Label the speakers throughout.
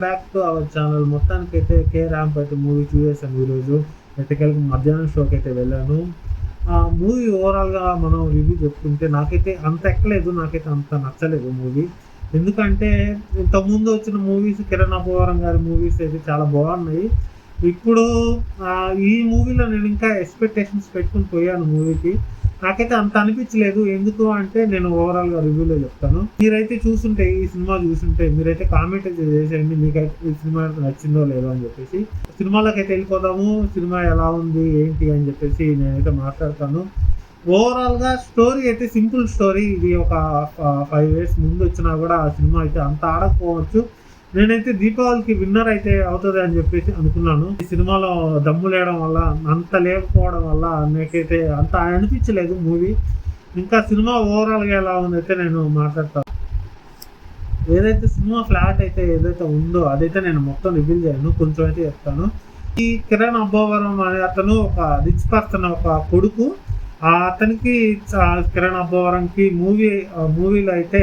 Speaker 1: Back to our channel. మొత్తానికైతే K ramp అయితే movie చూసేసాను ఈరోజు. ఎట్టకేలకు మధ్యాహ్నం షోకి అయితే వెళ్ళాను. ఆ మూవీ ఓవరాల్‌గా మనం రివ్యూ చెప్పుకుంటే నాకైతే అంత ఎక్కలేదు. నాకైతే అంత నచ్చలేదు మూవీ. ఎందుకంటే ఇంతకుముందు వచ్చిన మూవీస్ కిరణ్ అబ్బవరం గారి మూవీస్ అయితే చాలా బాగున్నాయి. ఇప్పుడు ఈ మూవీలో నేను ఇంకా ఎక్స్‌పెక్టేషన్స్ పెట్టుకొని పోయాను మూవీకి. నాకైతే అంత అనిపించలేదు. ఎందుకు అంటే నేను ఓవరాల్‌గా రివ్యూలో చెప్తాను. మీరైతే చూసుంటే ఈ సినిమా చూసుంటే మీరైతే కామెంట్ అయితే చేసేయండి. మీకైతే ఈ సినిమా నచ్చిందో లేదో అని చెప్పేసి. సినిమాలోకైతే వెళ్ళిపోదాము. సినిమా ఎలా ఉంది ఏంటి అని చెప్పేసి నేనైతే మాట్లాడతాను. ఓవరాల్‌గా స్టోరీ అయితే సింపుల్ స్టోరీ. ఇది ఒక 5 ఇయర్స్ ముందు వచ్చినా కూడా ఆ సినిమా అయితే అంత ఆడకపోవచ్చు. నేనైతే దీపావళికి విన్నర్ అయితే అవుతది అని చెప్పేసి అనుకున్నాను. ఈ సినిమాలో దమ్ము లేయడం వల్ల, అంత లేకపోవడం వల్ల నాకైతే అంత అనిపించలేదు మూవీ. ఇంకా సినిమా ఓవరాల్‌గా ఎలా ఉందైతే నేను మాట్లాడతాను. ఏదైతే సినిమా ఫ్లాట్ అయితే ఏదైతే ఉందో అదైతే నేను మొత్తం రివీల్ చేయను. కొంచెం అయితే చెప్తాను. ఈ కిరణ్ అబ్బవరం అనే అతను ఒక రిచ్ పర్సన్, ఒక కొడుకు. అతనికి కిరణ్ అబ్బవరంకి మూవీలో అయితే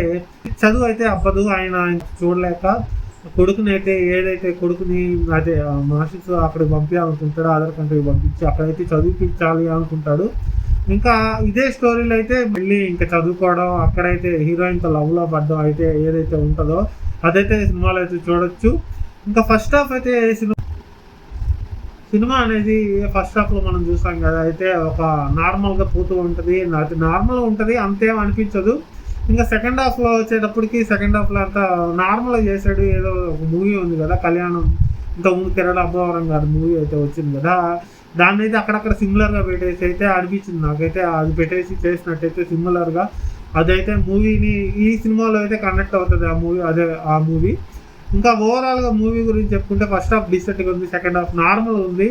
Speaker 1: చదువు అయితే అవ్వదు. ఆయన చూడలేక కొడుకుని అదే మార్క్స్ అక్కడికి పంపించాలనుకుంటాడు. అదర్ కంట్రీకి పంపించి అక్కడైతే చదివించాలి అనుకుంటాడు. ఇంకా ఇదే స్టోరీలో అయితే మళ్ళీ ఇంకా చదువుకోవడం, అక్కడైతే హీరోయిన్తో లవ్లో పడడం అయితే ఏదైతే ఉంటుందో అదైతే సినిమాలో అయితే చూడొచ్చు. ఇంకా ఫస్ట్ హాఫ్ అయితే సినిమా అనేది ఫస్ట్ హాఫ్లో మనం చూసాం కదా, అయితే ఒక నార్మల్గా పోతూ ఉంటుంది. అది నార్మల్గా ఉంటుంది, అంతేం అనిపించదు. ఇంకా సెకండ్ హాఫ్లో వచ్చేటప్పటికి సెకండ్ హాఫ్లో అంతా నార్మల్గా చేశాడు. ఏదో ఒక మూవీ ఉంది కదా కళ్యాణం, ఇంతకుముందు కిరణ్ అబ్బవరం గారి మూవీ అయితే వచ్చింది కదా, దాన్ని అయితే అక్కడక్కడ సిమిలర్గా పెట్టేసి అయితే అనిపించింది నాకైతే. అది పెట్టేసి చేసినట్టయితే సిమిలర్గా అదైతే మూవీని ఈ సినిమాలో అయితే కనెక్ట్ అవుతుంది ఆ మూవీ. ఇంకా ఓవరాల్గా మూవీ గురించి చెప్పుకుంటే ఫస్ట్ హాఫ్ డీసెంట్గా ఉంది, సెకండ్ హాఫ్ నార్మల్ ఉంది.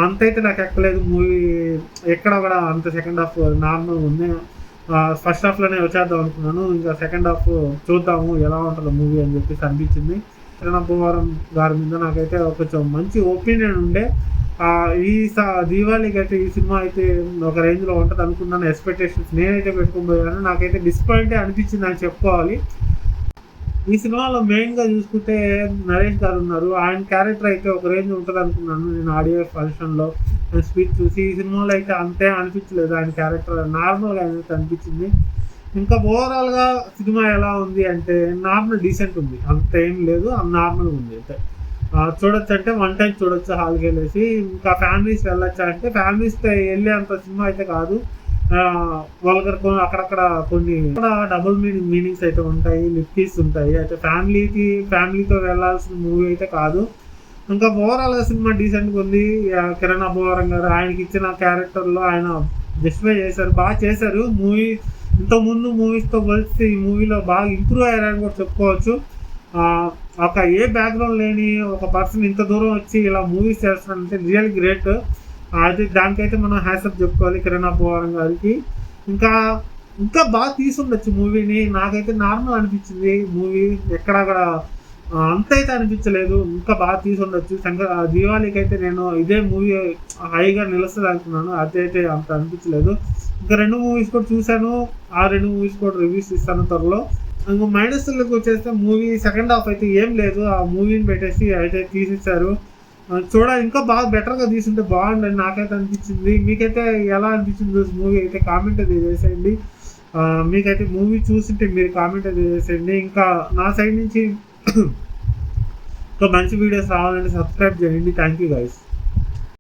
Speaker 1: అంతైతే నాకు ఎక్కలేదు మూవీ ఎక్కడ కూడా. అంత సెకండ్ హాఫ్ నార్మల్ ఉంది. ఫస్ట్ హాఫ్లోనే వచ్చేద్దాం అనుకున్నాను. ఇంకా సెకండ్ హాఫ్ చూద్దాము ఎలా ఉంటుందో మూవీ అని చెప్పేసి అనిపించింది. కిరణ్ అబ్బవరం గారి మీద నాకైతే కొంచెం మంచి ఒపీనియన్ ఉండే. ఈ దీవాళికి అయితే ఈ సినిమా అయితే ఒక రేంజ్లో ఉంటుంది అనుకున్నాను. ఎక్స్పెక్టేషన్స్ నేనైతే పెట్టుకుని పోయాను. నాకైతే డిసప్పాయింటే అనిపించింది అని చెప్పుకోవాలి. ఈ సినిమాలో మెయిన్గా చూసుకుంటే నరేష్ గారు ఉన్నారు. ఆయన క్యారెక్టర్ అయితే ఒక రేంజ్ ఉంటుంది అనుకున్నాను నేను ఆడియో ఫంక్షన్లో స్పీచ్ చూసి. ఈ సినిమాలో అయితే అంతే అనిపించలేదు. ఆయన క్యారెక్టర్ నార్మల్గా అయితే అనిపించింది. ఇంకా ఓవరాల్గా సినిమా ఎలా ఉంది అంటే నార్మల్ డీసెంట్ ఉంది, అంత ఏం లేదు, నార్మల్గా ఉంది. అంటే చూడొచ్చు అంటే వన్ టైం చూడొచ్చు హాల్కి వెళ్ళేసి. ఇంకా ఫ్యామిలీస్ వెళ్ళొచ్చా అంటే ఫ్యామిలీస్తో వెళ్ళే అంత సినిమా అయితే కాదు. వాళ్ళకి అక్కడక్కడ కొన్ని డబుల్ మీనింగ్స్ అయితే ఉంటాయి, లిప్కీస్ ఉంటాయి. అయితే ఫ్యామిలీతో వెళ్ళాల్సిన మూవీ అయితే కాదు. ఇంకా ఓవరాల్గా సినిమా డీసెంట్గా ఉంది. కిరణ్ అబ్బవరం గారు ఆయనకి ఇచ్చిన క్యారెక్టర్లో ఆయన జస్టిఫై చేశారు, బాగా చేశారు. మూవీ ఇంతకుముందు మూవీస్తో పోలిస్తే ఈ మూవీలో బాగా ఇంప్రూవ్ అయ్యారని కూడా చెప్పుకోవచ్చు. ఒక ఏ బ్యాక్గ్రౌండ్ లేని ఒక పర్సన్ ఇంత దూరం వచ్చి ఇలా మూవీస్ చేస్తారంటే రియల్ గ్రేట్. అది దానికైతే మనం హ్యాట్సాప్ చెప్పుకోవాలి కిరణ్ అబ్బవరం గారికి. ఇంకా బాగా తీసుండొచ్చు మూవీని. నాకైతే నార్మల్ అనిపించింది మూవీ, ఎక్కడక్కడ అంత అయితే అనిపించలేదు. ఇంకా బాగా తీసుండొచ్చు. దీవాళికి అయితే నేను ఇదే మూవీ హైగా నిలుస్తుంది అనుకున్నాను, అదైతే అంత అనిపించలేదు. ఇంకా 2 మూవీస్ కూడా చూశాను. ఆ 2 మూవీస్ కూడా రివ్యూస్ ఇస్తాను త్వరలో. ఇంకా మైనస్లకు వచ్చేస్తే మూవీ సెకండ్ హాఫ్ అయితే ఏం లేదు. ఆ మూవీని పెట్టేసి అయితే తీసేశారు. ఇంకా బాగా బెటర్గా తీసుంటే బాగుండని నాకైతే అనిపించింది. మీకైతే ఎలా అనిపించింది మూవీ అయితే కామెంట్ అయితే చేసేయండి. మీకైతే మూవీ చూసింటే మీరు కామెంట్ అయితే చేసేయండి. ఇంకా నా సైడ్ నుంచి ఇంకా మంచి వీడియోస్ రావాలంటే సబ్స్క్రైబ్ చేయండి. Thank you guys.